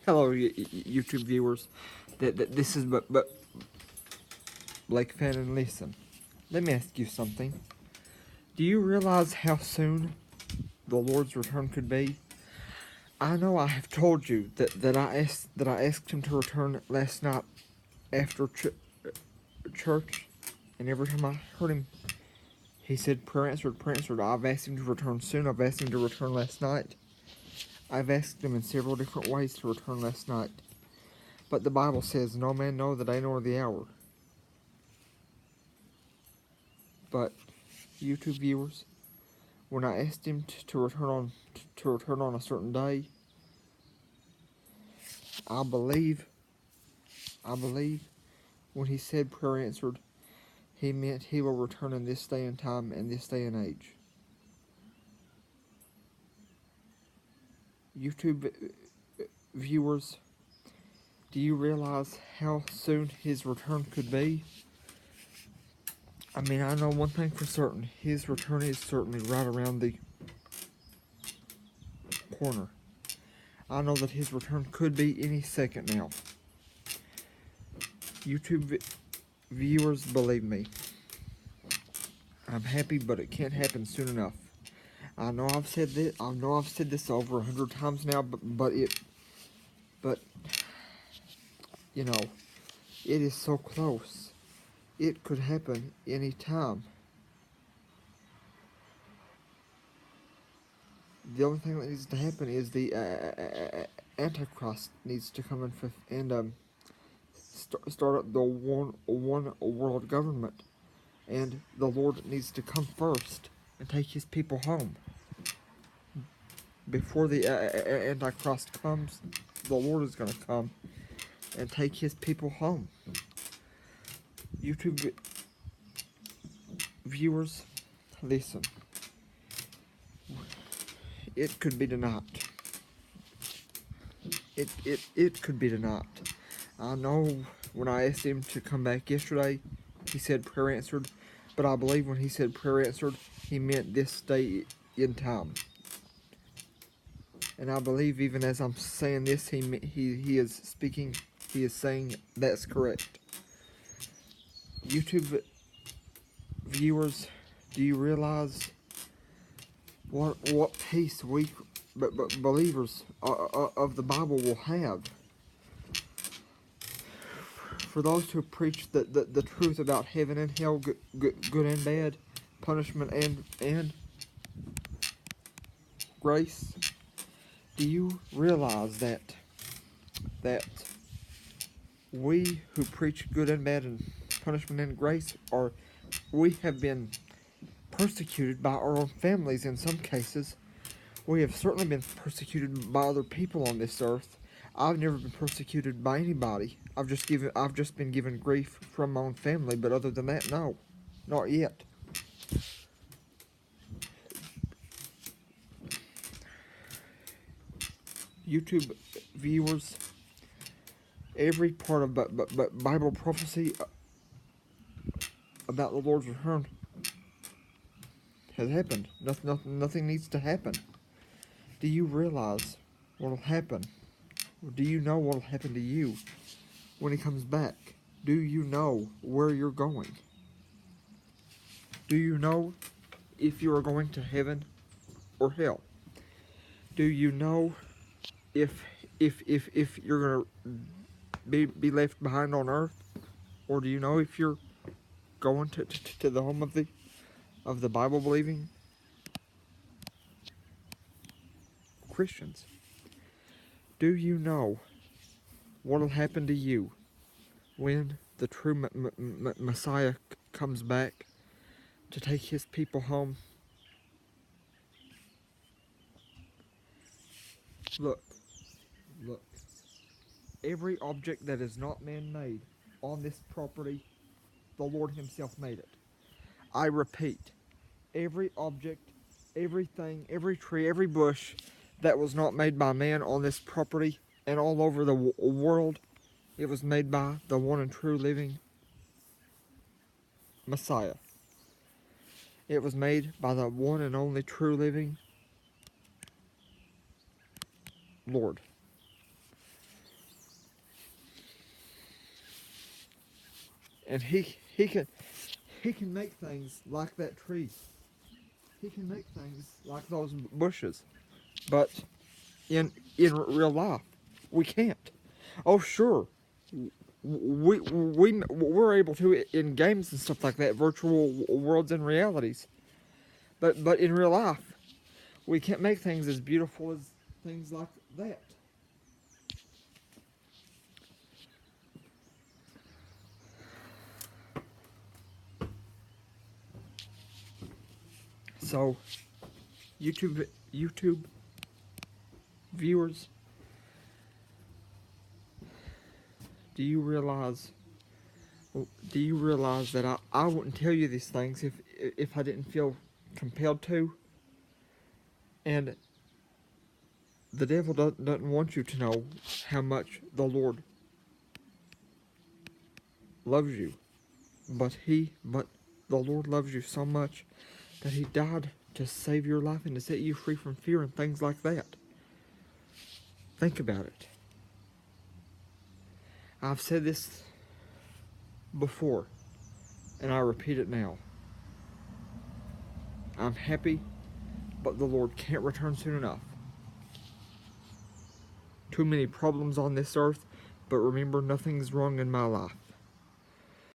Hello, YouTube viewers. This is but Blake Fan, and listen. Let me ask you something. Do you realize how soon the Lord's return could be? I know I have told you that I asked him to return last night after church, and every time I heard him, he said prayer answered, prayer answered. I've asked him to return soon. I've asked him to return last night. I've asked him in several different ways to return last night. But the Bible says, no man know the day nor the hour. But YouTube viewers, when I asked him to return on a certain day, I believe when he said prayer answered, he meant he will return in this day and time and this day and age. YouTube viewers, do you realize how soon his return could be? I mean, I know one thing for certain. His return is certainly right around the corner. I know that his return could be any second now. YouTube viewers, believe me. I'm happy, but it can't happen soon enough. I know I've said this over 100 times now, but you know, it is so close. It could happen any time. The only thing that needs to happen is the Antichrist needs to come and start up the one world government, and the Lord needs to come first and take His people home. Before the Antichrist comes, the Lord is going to come and take His people home. YouTube viewers, listen. It could be tonight. It could be tonight. I know when I asked him to come back yesterday, he said prayer answered, but I believe when he said prayer answered, he meant this day in time. And I believe even as I'm saying this, he is speaking, he is saying that's correct. YouTube viewers, do you realize what peace we believers of the Bible will have? For those who preach the truth about heaven and hell, good and bad, punishment and grace, do you realize that we who preach good and bad and punishment and grace we have been persecuted by our own families in some cases. We have certainly been persecuted by other people on this earth. I've never been persecuted by anybody. I've just been given grief from my own family, but other than that, no. Not yet. YouTube viewers, every part of Bible prophecy about the Lord's return has happened. Nothing needs to happen. Do you realize what will happen? Do you know what will happen to you when He comes back? Do you know where you're going? Do you know if you are going to heaven or hell? Do you know if you're gonna be left behind on earth, or do you know if you're going to the home of the Bible believing Christians? Do you know what will happen to you when the true Messiah comes back to take His people home? Look. Every object that is not man-made on this property, the Lord Himself made it. I repeat, every object, everything, every tree, every bush that was not made by man on this property and all over the world, it was made by the one and true living Messiah. It was made by the one and only true living Lord. And he can make things like that tree. He can make things like those bushes. But in real life, we can't. Oh sure, we're able to in games and stuff like that, virtual worlds and realities. But in real life, we can't make things as beautiful as things like that. So, YouTube viewers, do you realize? Do you realize that I wouldn't tell you these things if I didn't feel compelled to? And the devil doesn't want you to know how much the Lord loves you, but the Lord loves you so much that He died to save your life and to set you free from fear and things like that. Think about it. I've said this before, and I repeat it now. I'm happy, but the Lord can't return soon enough. Too many problems on this earth, but remember, nothing's wrong in my life.